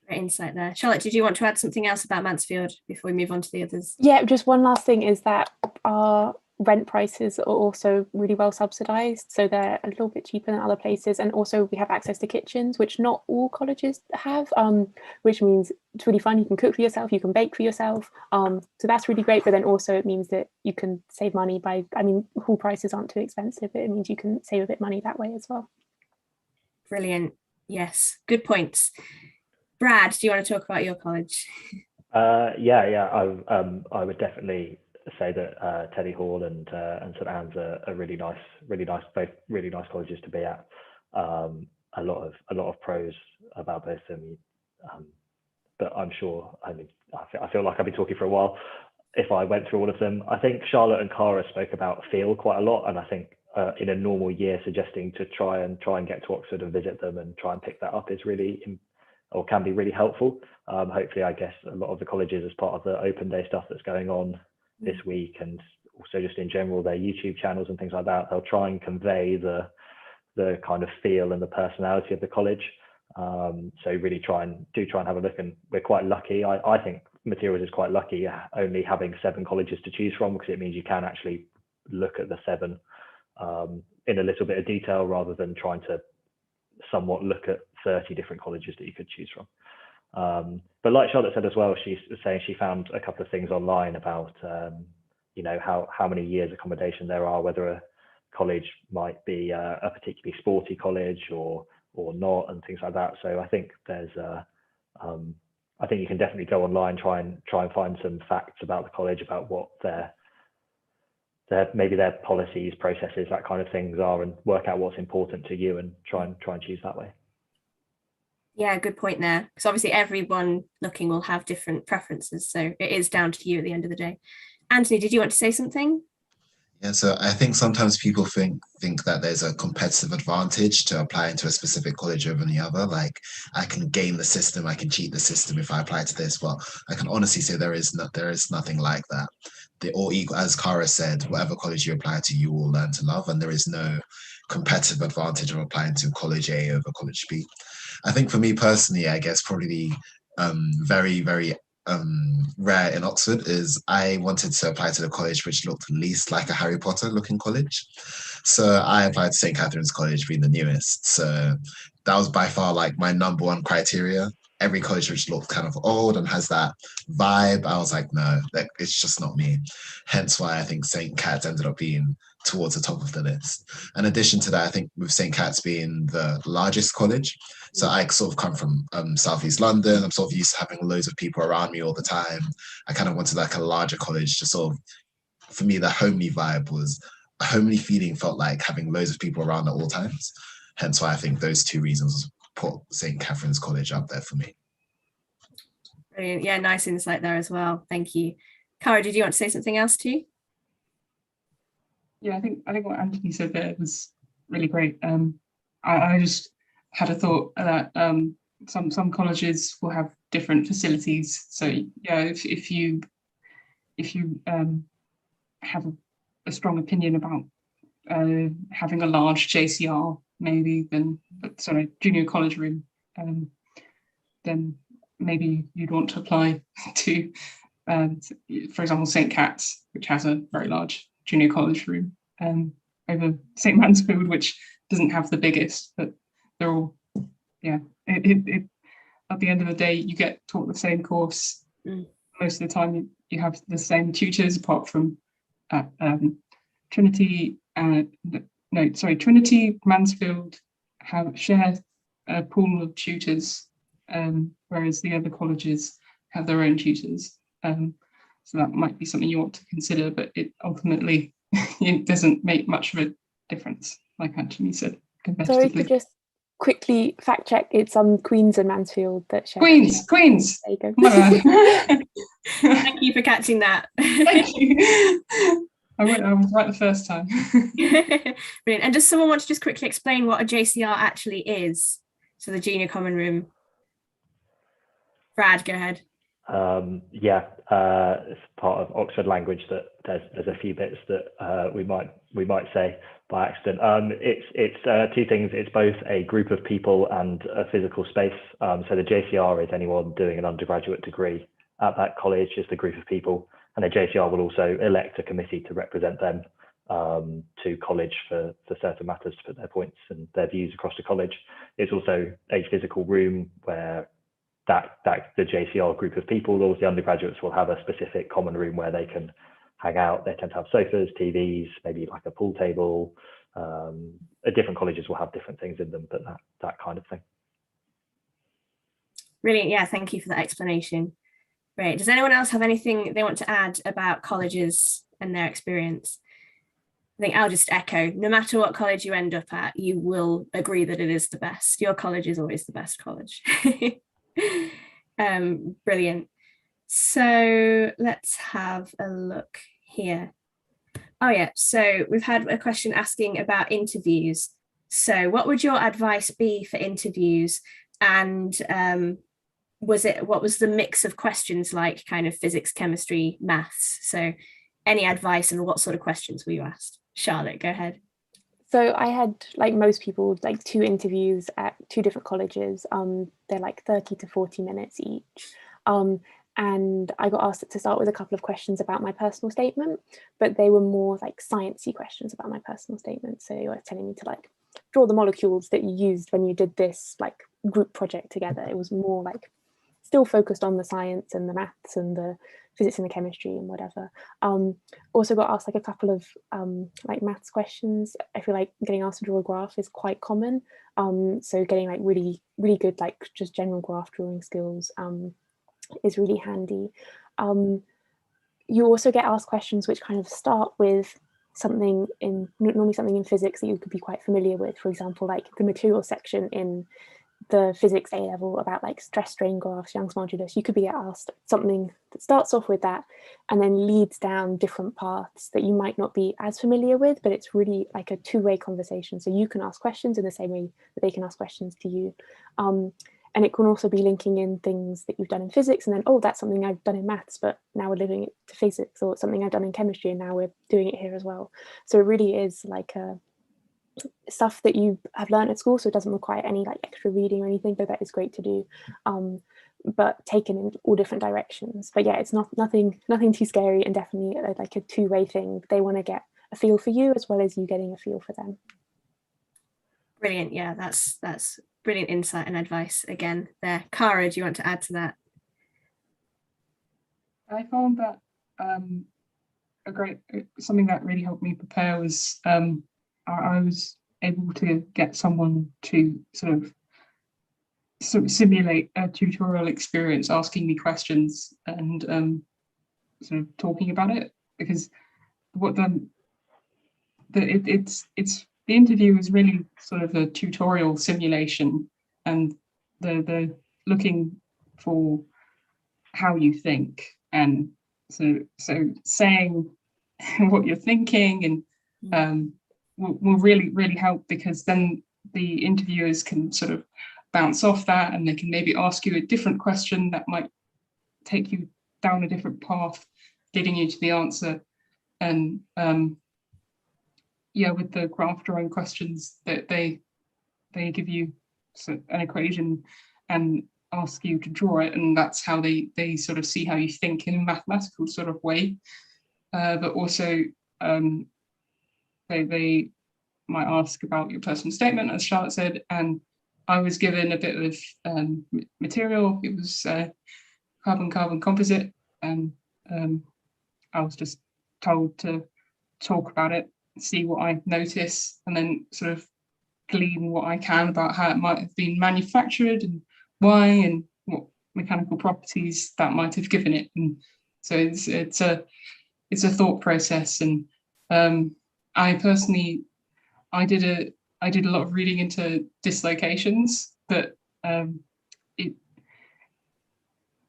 Great insight there. Charlotte, did you want to add something else about Mansfield before we move on to the others? Yeah, just one last thing is that our rent prices are also really well subsidized, so they're a little bit cheaper than other places, and also we have access to kitchens, which not all colleges have, which means it's really fun. You can cook for yourself, you can bake for yourself, so that's really great. But then also it means that you can save money by, I mean, hall prices aren't too expensive, but it means you can save a bit of money that way as well. Brilliant. Yes, good points. Brad, do you want to talk about your college? I would definitely say that Teddy Hall and St Anne's are really nice, both really nice colleges to be at. A lot of pros about both of them, but I'm sure, I feel like I've been talking for a while if I went through all of them. I think Charlotte and Cara spoke about feel quite a lot, and I think in a normal year, suggesting to try and get to Oxford and visit them and try and pick that up is really, or can be really helpful. Hopefully, I guess a lot of the colleges, as part of the open day stuff that's going on this week, and also just in general, their YouTube channels and things like that, they'll try and convey the kind of feel and the personality of the college. So really try and have a look, and we're quite lucky. I think Materials is quite lucky only having 7 colleges to choose from, because it means you can actually look at the 7 in a little bit of detail, rather than trying to somewhat look at 30 different colleges that you could choose from. But like Charlotte said as well, she's saying she found a couple of things online about how many years accommodation there are, whether a college might be a particularly sporty college or not, and things like that. So I think there's I think you can definitely go online, try and find some facts about the college, about what their maybe their policies, processes, that kind of things are, and work out what's important to you, and try and choose that way. Yeah, good point there. Because obviously everyone looking will have different preferences, so it is down to you at the end of the day. Anthony, did you want to say something? Yeah, so I think sometimes people think that there's a competitive advantage to applying to a specific college over the other. Like, I can game the system, I can cheat the system if I apply to this. Well, I can honestly say there is nothing like that. They all equal, as Cara said, whatever college you apply to, you will learn to love, and there is no competitive advantage of applying to college A over college B. I think for me personally, I guess probably very, very rare in Oxford is I wanted to apply to the college which looked least like a Harry Potter looking college. So I applied to St. Catherine's College, being the newest. So that was by far like my number one criteria. Every college which looked kind of old and has that vibe, I was like, no, it's just not me. Hence why I think St. Cat's ended up being towards the top of the list. In addition to that, I think with St. Cat's being the largest college, so I sort of come from Southeast London. I'm sort of used to having loads of people around me all the time. I kind of wanted like a larger college to sort of, for me, the homely vibe was, a homely feeling felt like having loads of people around at all times. Hence why I think those 2 reasons put St. Catherine's College up there for me. Brilliant. Yeah, nice insight there as well. Thank you. Cara, did you want to say something else too? Yeah, I think what Anthony said there was really great. I just had a thought that some colleges will have different facilities. So yeah, if you have a strong opinion about having a large JCR, maybe junior college room, then maybe you'd want to apply to, for example, St. Cat's, which has a very large junior college room, over St. Mansfield, which doesn't have the biggest, but they're all, yeah, at the end of the day, you get taught the same course. Most of the time you have the same tutors, apart from Trinity, Mansfield share a pool of tutors, whereas the other colleges have their own tutors. So that might be something you want to consider, but it ultimately it doesn't make much of a difference, like Anthony said. Sorry to just quickly fact check, it's Queens and Mansfield that share. Queens. There you go. Thank you for catching that. Thank you. I was right the first time. Brilliant. And does someone want to just quickly explain what a JCR actually is? So the Junior Common Room. Brad, go ahead. It's part of Oxford language that there's a few bits that we might say by accident. It's 2 things. It's both a group of people and a physical space. So the JCR is anyone doing an undergraduate degree at that college, is the group of people, and the JCR will also elect a committee to represent them to college for certain matters, to put their points and their views across the college. It's also a physical room where that the JCR group of people, all the undergraduates, will have a specific common room where they can hang out. They tend to have sofas, TVs, maybe like a pool table, Different colleges will have different things in them, but that kind of thing. Brilliant. Yeah, thank you for that explanation. Great. Does anyone else have anything they want to add about colleges and their experience? I think I'll just echo, no matter what college you end up at, you will agree that it is the best. Your college is always the best college. Brilliant. So let's have a look here. Oh yeah, so we've had a question asking about interviews. So what would your advice be for interviews? And what was the mix of questions like, kind of physics, chemistry, maths? So any advice, and what sort of questions were you asked? Charlotte, go ahead. So I had, like most people, like 2 interviews at 2 different colleges. They're like 30 to 40 minutes each. And I got asked to start with a couple of questions about my personal statement, but they were more like sciencey questions about my personal statement. So they were telling me to like draw the molecules that you used when you did this like group project together. It was more like still focused on the science and the maths and the physics and the chemistry and whatever. Also got asked like a couple of like maths questions. I feel like getting asked to draw a graph is quite common. So getting like really good like just general graph drawing skills is really handy. You also get asked questions which kind of start with normally something in physics that you could be quite familiar with. For example, like the material section in the physics A level about like stress strain graphs, Young's modulus. You could be asked something that starts off with that and then leads down different paths that you might not be as familiar with, but it's really like a 2-way conversation. So you can ask questions in the same way that they can ask questions to you. And it can also be linking in things that you've done in physics and then, oh, that's something I've done in maths, but now we're living it to physics, or something I've done in chemistry and now we're doing it here as well. So it really is like stuff that you have learned at school, so it doesn't require any like extra reading or anything, but that is great to do, but taken in all different directions. But yeah, it's nothing too scary, and definitely like a 2-way thing. They want to get a feel for you as well as you getting a feel for them. Brilliant. Yeah, that's brilliant insight and advice again there. Cara, do you want to add to that? I found that something that really helped me prepare was I was able to get someone to sort of simulate a tutorial experience, asking me questions and sort of talking about it, because what the interview is really sort of a tutorial simulation, and the looking for how you think, and so saying what you're thinking and will really help, because then the interviewers can sort of bounce off that, and they can maybe ask you a different question that might take you down a different path, leading you to the answer. And yeah, with the graph drawing questions, that they give you an equation and ask you to draw it, and that's how they sort of see how you think in a mathematical sort of way. But also they might ask about your personal statement, as Charlotte said, and I was given a bit of material. It was carbon composite, and I was just told to talk about it, see what I notice, and then sort of glean what I can about how it might have been manufactured and why, and what mechanical properties that might have given it. And so it's a thought process. And I personally, I did a lot of reading into dislocations, but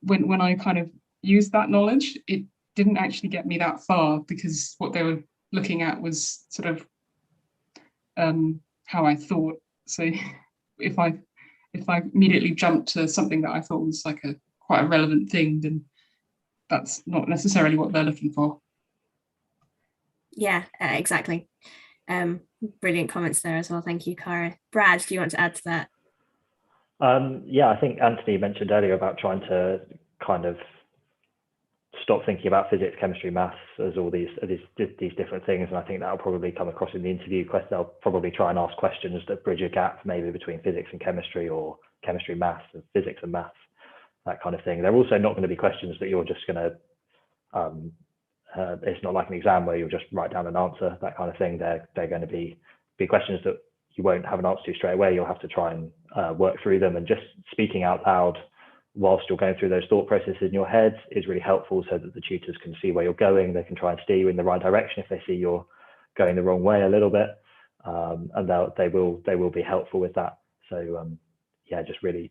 when I kind of used that knowledge, it didn't actually get me that far, because what they were looking at was sort of how I thought. So if I immediately jumped to something that I thought was like quite a relevant thing, then that's not necessarily what they're looking for. Yeah, exactly. Brilliant comments there as well. Thank you, Cara. Brad, do you want to add to that? Yeah, I think Anthony mentioned earlier about trying to kind of stop thinking about physics, chemistry, maths as all these different things, and I think that'll probably come across in the interview. They'll probably try and ask questions that bridge a gap maybe between physics and chemistry, or chemistry, maths, and physics and maths, that kind of thing. They're also not going to be questions that you're just going to it's not like an exam where you'll just write down an answer, that kind of thing. They're going to be be questions that you won't have an answer to straight away. You'll have to try and work through them, and just speaking out loud whilst you're going through those thought processes in your head is really helpful, so that the tutors can see where you're going. They can try and steer you in the right direction if they see you're going the wrong way a little bit, and they will be helpful with that. So yeah, just really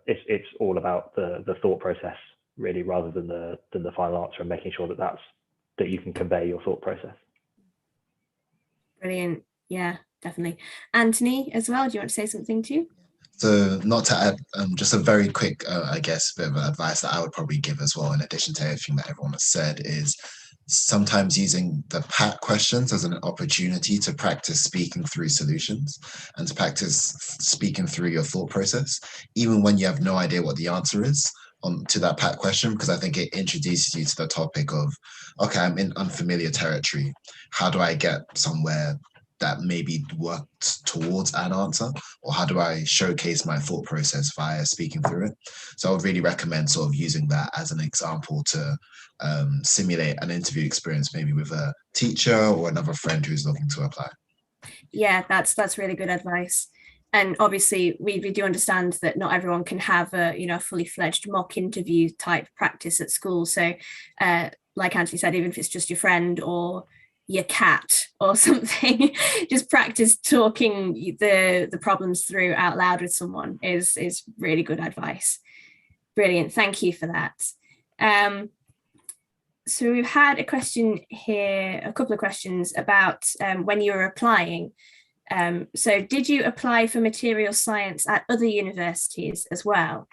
it's all about the thought process really, rather than the final answer, and making sure that you can convey your thought process. Brilliant. Yeah, definitely. Anthony, as well, do you want to say something too? So not to add, just a very quick, I guess, bit of advice that I would probably give as well, in addition to everything that everyone has said, is sometimes using the PAT questions as an opportunity to practice speaking through solutions and to practice speaking through your thought process, even when you have no idea what the answer is to that PAT question, because I think it introduces you to the topic of, okay, I'm in unfamiliar territory. How do I get somewhere that maybe works towards an answer, or how do I showcase my thought process via speaking through it? So I would really recommend sort of using that as an example to simulate an interview experience, maybe with a teacher or another friend who's looking to apply. Yeah, that's really good advice. And obviously we do understand that not everyone can have a fully fledged mock interview type practice at school. So like Anthony said, even if it's just your friend or your cat or something, just practice talking the problems through out loud with someone is really good advice. Brilliant, thank you for that. So we've had a question here, a couple of questions about when you were applying. So did you apply for material science at other universities as well?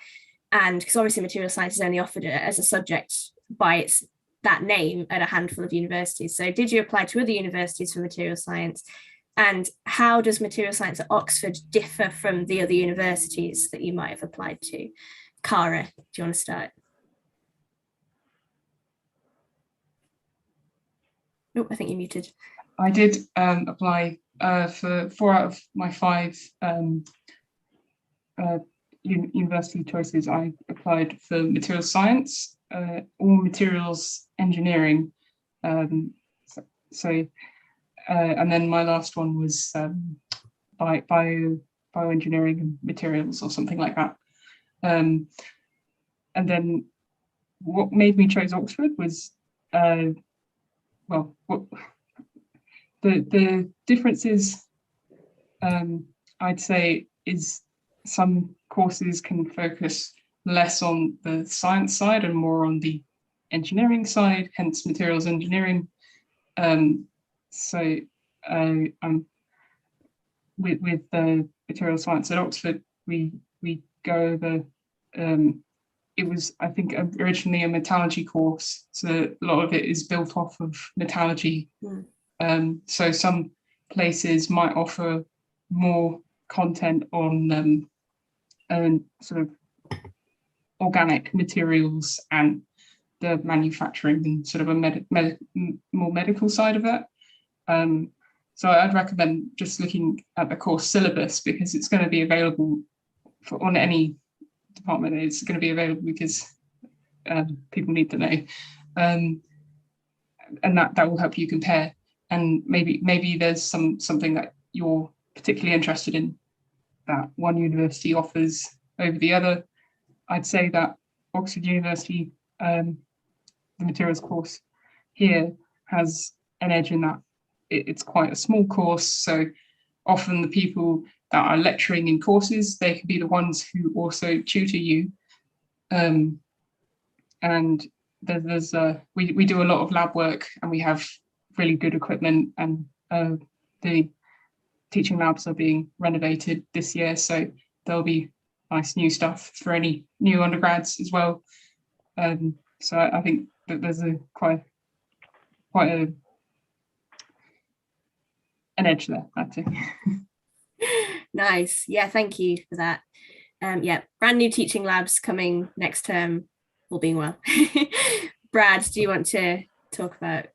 And because obviously material science is only offered as a subject by that name at a handful of universities. So did you apply to other universities for material science? And how does material science at Oxford differ from the other universities that you might have applied to? Cara, do you want to start? Oh, I think you're muted. I did apply for 4 out of my 5 university choices. I applied for material science, or materials engineering. And then my last one was bioengineering and materials or something like that. And then what made me choose Oxford was, the differences, I'd say, is some courses can focus less on the science side and more on the engineering side, hence materials engineering. So with the material science at Oxford, we go over, it was, I think, originally a metallurgy course, so a lot of it is built off of metallurgy. So some places might offer more content on sort of organic materials and the manufacturing and sort of a more medical side of it. So I'd recommend just looking at the course syllabus, because it's going to be available on any department. It's going to be available because people need to know, and that will help you compare. And maybe there's something that you're particularly interested in that one university offers over the other. I'd say that Oxford University, the materials course here, has an edge in that it's quite a small course. So often the people that are lecturing in courses, they could be the ones who also tutor you. And there's we do a lot of lab work, and we have really good equipment, and the teaching labs are being renovated this year, so there'll be nice new stuff for any new undergrads as well. So I think that there's quite an edge there, I'd say. Nice. Yeah, thank you for that. Yeah, brand new teaching labs coming next term, all being well. Brad, do you want to talk about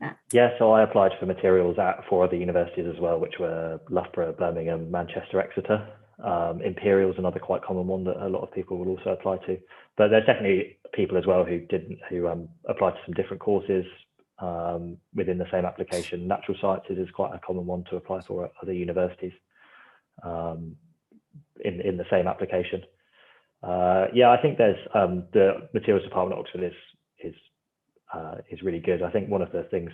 that? Yeah, so I applied for materials at 4 other universities as well, which were Loughborough, Birmingham, Manchester, Exeter. Imperial's another quite common one that a lot of people will also apply to. But there's definitely people as well who applied to some different courses. within the same application. Natural sciences is quite a common one to apply for at other universities in the same application. Yeah, I think there's the materials department at Oxford is really good. I think one of the things,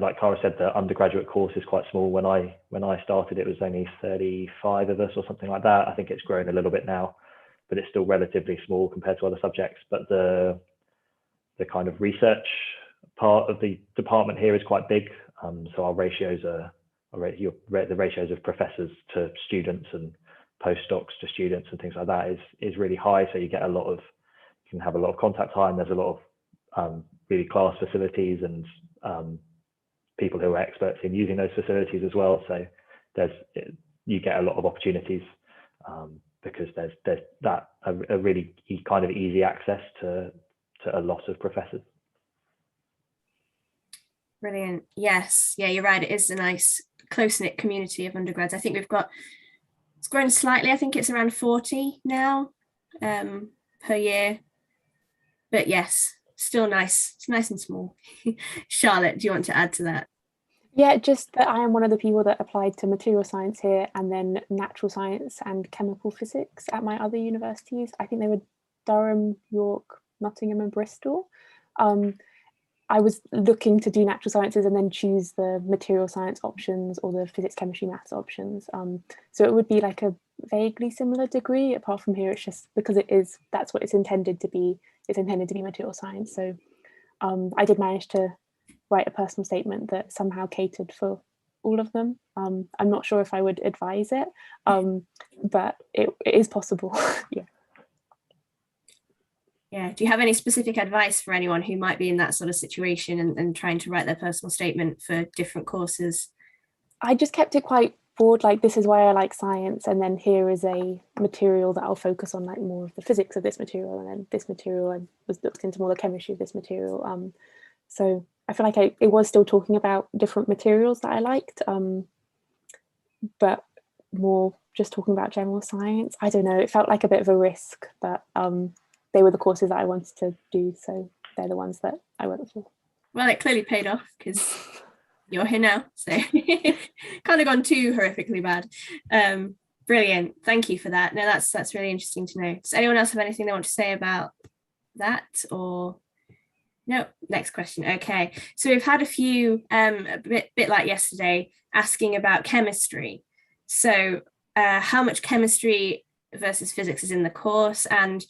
like Cara said, the undergraduate course is quite small. When I started, it was only 35 of us or something like that. I think it's grown a little bit now, but it's still relatively small compared to other subjects. But the kind of research part of the department here is quite big. So our ratios are the ratios of professors to students and postdocs to students and things like that is really high. So you can have a lot of contact time. There's a lot of really class facilities and people who are experts in using those facilities as well. So you get a lot of opportunities because there's a really kind of easy access to a lot of professors. Brilliant. Yes. Yeah, you're right. It is a nice close-knit community of undergrads. I think it's grown slightly. I think it's around 40 now per year. But yes, still nice. It's nice and small. Charlotte, do you want to add to that? Yeah, just that I am one of the people that applied to material science here and then natural science and chemical physics at my other universities. I think they were Durham, York, Nottingham and Bristol. I was looking to do natural sciences and then choose the material science options or the physics, chemistry, maths options. So it would be like a vaguely similar degree. Apart from here, it's just because that's what it's intended to be. It's intended to be material science. So I did manage to write a personal statement that somehow catered for all of them. I'm not sure if I would advise it, but it is possible. Yeah. Yeah. Do you have any specific advice for anyone who might be in that sort of situation and trying to write their personal statement for different courses? I just kept it quite broad, like this is why I like science, and then here is a material that I'll focus on, like more of the physics of this material, and then this material I was looked into more the chemistry of this material. So I feel like it was still talking about different materials that I liked, but more just talking about general science. I don't know, it felt like a bit of a risk, but they were the courses that I wanted to do, so they're the ones that I went for. Well, it clearly paid off because you're here now, so kind of gone too horrifically bad. Brilliant, thank you for that. No, that's really interesting to know. Does anyone else have anything they want to say about that, or no? Next question. Okay, so we've had a few a bit like yesterday asking about chemistry. So how much chemistry versus physics is in the course, and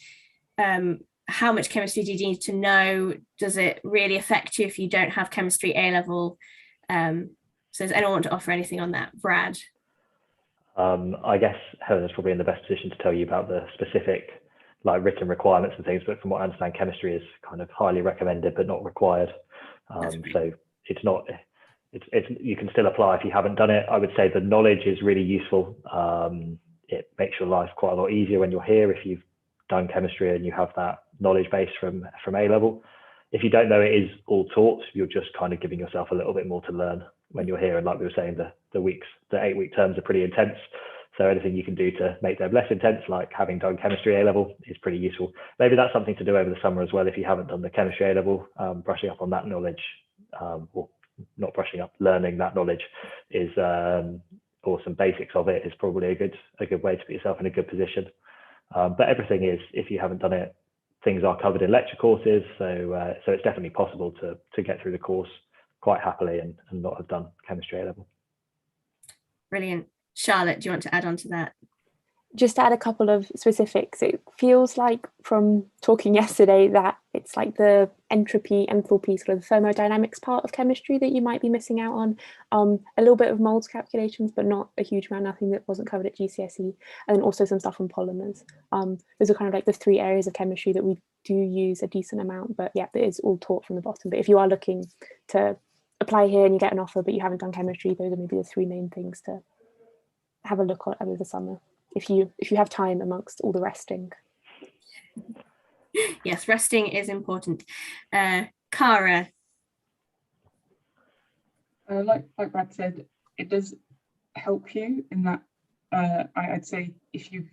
how much chemistry do you need to know? Does it really affect you if you don't have chemistry A level? So does anyone want to offer anything on that? Brad? I guess Helena's probably in the best position to tell you about the specific like written requirements and things, but from what I understand, chemistry is kind of highly recommended but not required. So it's not, you can still apply if you haven't done it. I would say the knowledge is really useful. It makes your life quite a lot easier when you're here if you've done chemistry and you have that knowledge base from A level. If you don't know, it is all taught. You're just kind of giving yourself a little bit more to learn when you're here. And like we were saying, the 8-week terms are pretty intense. So anything you can do to make them less intense, like having done chemistry A level, is pretty useful. Maybe that's something to do over the summer as well. If you haven't done the chemistry A level, brushing up on that knowledge, or not brushing up, learning that knowledge is, or some basics of it is probably a good way to put yourself in a good position. But everything is, if you haven't done it, things are covered in lecture courses. So it's definitely possible to get through the course quite happily and not have done chemistry A level. Brilliant. Charlotte, do you want to add on to that? Just to add a couple of specifics, it feels like from talking yesterday that it's like the entropy, enthalpy, sort of the thermodynamics part of chemistry that you might be missing out on. A little bit of moles calculations, but not a huge amount, nothing that wasn't covered at GCSE, and then also some stuff on polymers. Those are kind of like the 3 areas of chemistry that we do use a decent amount, but yeah, it is all taught from the bottom. But if you are looking to apply here and you get an offer, but you haven't done chemistry, those are maybe the 3 main things to have a look at over the summer, if you have time amongst all the resting. Yes, resting is important. Cara? Like Brad said, it does help you in that I'd say if you've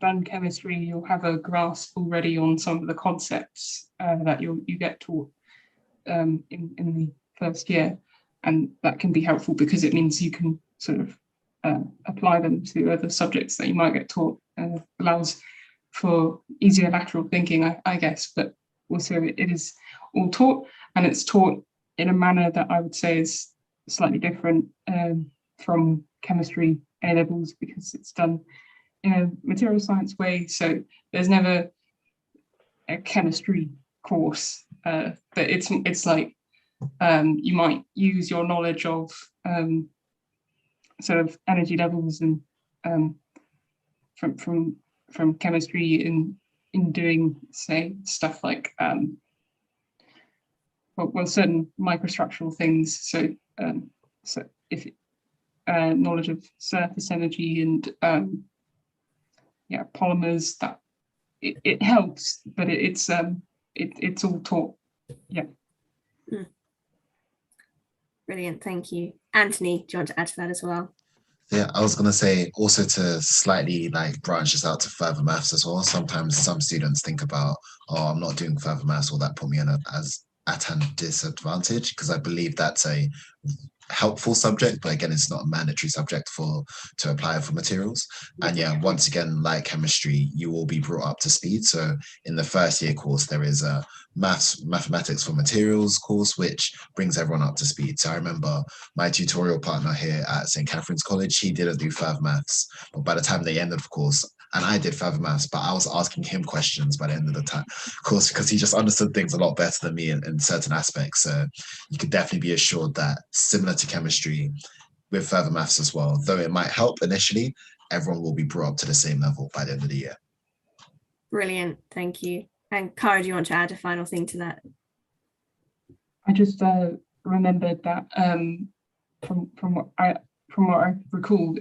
done chemistry, you'll have a grasp already on some of the concepts that you get taught in the first year, and that can be helpful because it means you can sort of apply them to other subjects that you might get taught. Allows for easier lateral thinking, I guess, but also it is all taught, and it's taught in a manner that I would say is slightly different from chemistry A levels, because it's done in a material science way. So there's never a chemistry course, but it's like you might use your knowledge of sort of energy levels and from chemistry in doing, say, stuff like certain microstructural things. So if knowledge of surface energy and polymers, that it helps, but it's all taught. Yeah. Brilliant, thank you. Anthony, do you want to add to that as well? Yeah, I was gonna say also to slightly like branch this out to further maths as well. Sometimes some students think about, oh, I'm not doing further maths, or that put me at a disadvantage, because I believe that's a helpful subject, but again, it's not a mandatory subject to apply for materials. And yeah, once again, like chemistry, you will be brought up to speed. So in the first year course, there is a mathematics for materials course, which brings everyone up to speed. So I remember my tutorial partner here at St. Catherine's College, he didn't do further maths, but by the time they ended the course, and I did further maths, but I was asking him questions by the end of the course because he just understood things a lot better than me in certain aspects. So you could definitely be assured that, similar to chemistry, with further maths as well, though it might help initially, everyone will be brought up to the same level by the end of the year. Brilliant, thank you. And Cara, do you want to add a final thing to that? I just remembered that from what I recall,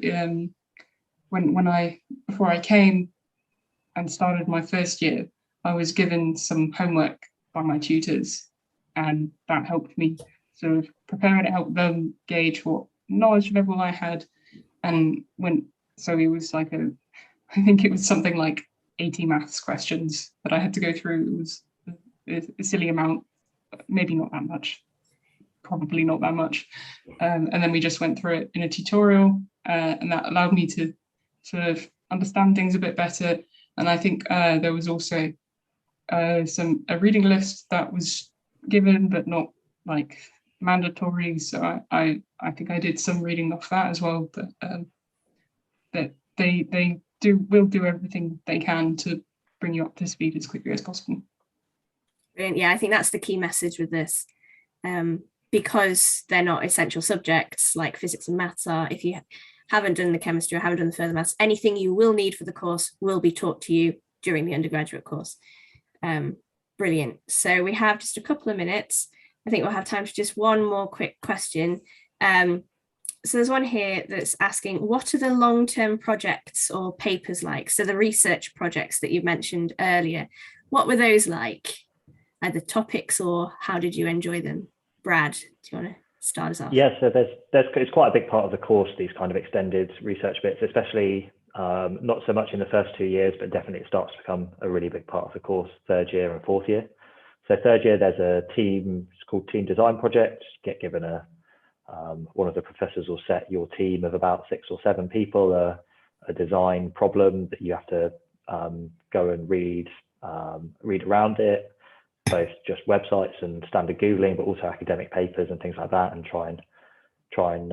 before I came and started my first year, I was given some homework by my tutors, and that helped me sort of prepare, and it helped them gauge what knowledge level I had. And so it was like I think it was something like 80 maths questions that I had to go through. It was a silly amount, maybe not that much, probably not that much. And then we just went through it in a tutorial, and that allowed me to sort of understand things a bit better. And I think there was also a reading list that was given, but not like mandatory. So I think I did some reading off that as well. But that they will do everything they can to bring you up to speed as quickly as possible. Brilliant. Yeah, I think that's the key message with this. Because they're not essential subjects like physics and maths are, if you haven't done the chemistry or haven't done the further maths, anything you will need for the course will be taught to you during the undergraduate course. Brilliant. So we have just a couple of minutes. I think we'll have time for just one more quick question. So there's one here that's asking, what are the long-term projects or papers like? So the research projects that you mentioned earlier, what were those like? Either topics, or how did you enjoy them? Brad, do you want to start us off? Yeah, so it's quite a big part of the course, these kind of extended research bits, especially not so much in the first 2 years, but definitely it starts to become a really big part of the course, third year and fourth year. So third year, there's a team, it's called Team Design Project. You get given one of the professors will set your team of about 6 or 7 people a design problem that you have to go and read around it, both just websites and standard Googling, but also academic papers and things like that, and try and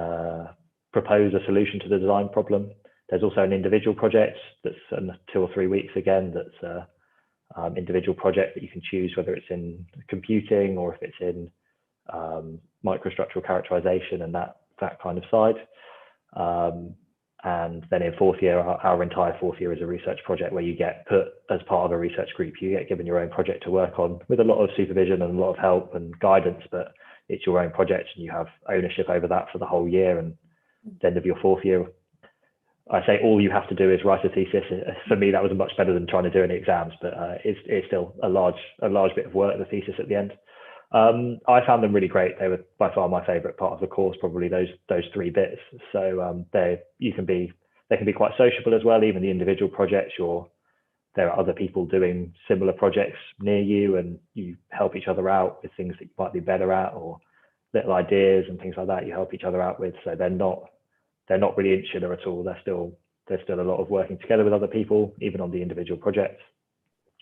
propose a solution to the design problem. There's also an individual project that's 2 or 3 weeks again, that's individual project that you can choose whether it's in computing or if it's in microstructural characterization and that kind of side. And then in fourth year, our entire fourth year is a research project where you get put as part of a research group. You get given your own project to work on with a lot of supervision and a lot of help and guidance, but it's your own project and you have ownership over that for the whole year. And at the end of your fourth year, I say all you have to do is write a thesis. For me, that was much better than trying to do any exams, but it's still a large bit of work, the thesis at the end. I found them really great. They were by far my favorite part of the course, probably those 3 bits. So they can be quite sociable as well, even the individual projects. There are other people doing similar projects near you and you help each other out with things that you might be better at, or little ideas and things like that you help each other out with. So they're not really insular at all. There's still a lot of working together with other people, even on the individual projects.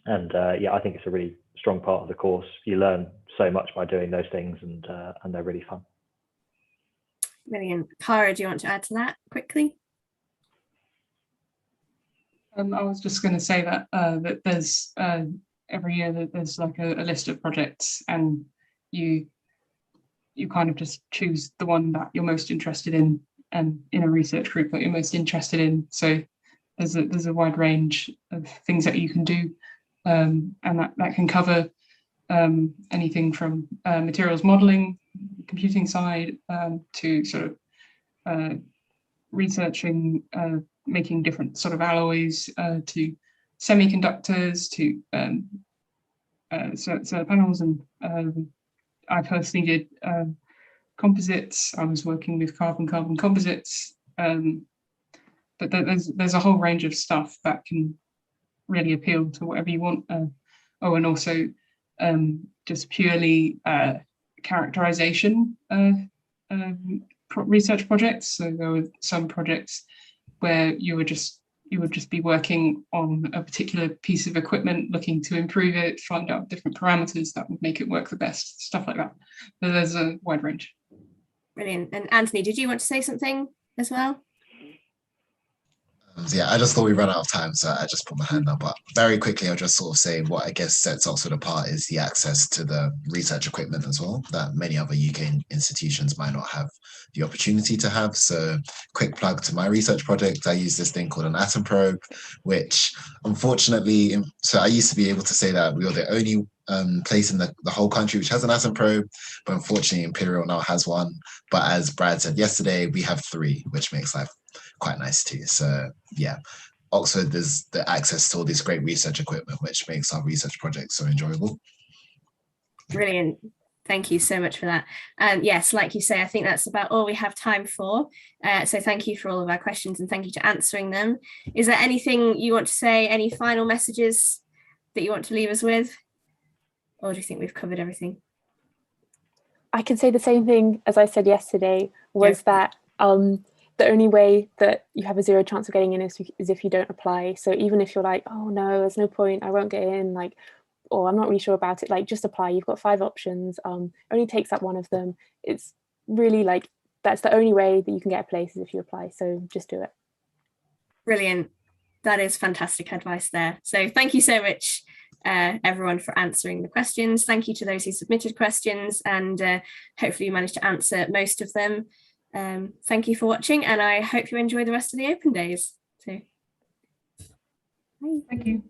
And yeah, I think it's a really strong part of the course. You learn so much by doing those things, and they're really fun. Brilliant. Cara, do you want to add to that quickly? I was just going to say that that there's every year that there's like a list of projects, and you kind of just choose the one that you're most interested in, and in a research group that you're most interested in. So there's a wide range of things that you can do, and that can cover anything from materials modeling, computing side, to sort of researching, making different sort of alloys, to semiconductors, to solar panels. And I personally did composites. I was working with carbon-carbon composites. But there's a whole range of stuff that can really appeal to whatever you want. Oh, and also just purely characterization research projects. So there were some projects where you would just be working on a particular piece of equipment, looking to improve it, find out different parameters that would make it work the best, stuff like that. So there's a wide range. Brilliant. And Anthony, did you want to say something as well? Yeah, I just thought we ran out of time, so I just put my hand up. But very quickly, I'll just sort of say what I guess sets Oxford apart is the access to the research equipment as well, that many other UK institutions might not have the opportunity to have. So quick plug to my research project. I use this thing called an atom probe, which unfortunately, so I used to be able to say that we were the only place in the whole country which has an atom probe, but unfortunately Imperial now has one. But as Brad said yesterday, we have 3, which makes life quite nice too. So yeah, Oxford, there's the access to all this great research equipment, which makes our research projects so enjoyable. Brilliant. Thank you so much for that. Yes, like you say, I think that's about all we have time for. So thank you for all of our questions, and thank you to answering them. Is there anything you want to say, any final messages that you want to leave us with? Or do you think we've covered everything? I can say the same thing as I said yesterday, was that the only way that you have a 0 chance of getting in is if you don't apply. So even if you're like, oh no, there's no point, I won't get in, like, or I'm not really sure about it, like, just apply. You've got 5 options. Only takes up one of them. It's really like, that's the only way that you can get a place is if you apply. So just do it. Brilliant. That is fantastic advice there. So thank you so much, everyone, for answering the questions. Thank you to those who submitted questions, and hopefully you managed to answer most of them. Thank you for watching, and I hope you enjoy the rest of the open days. So, bye. Thank you.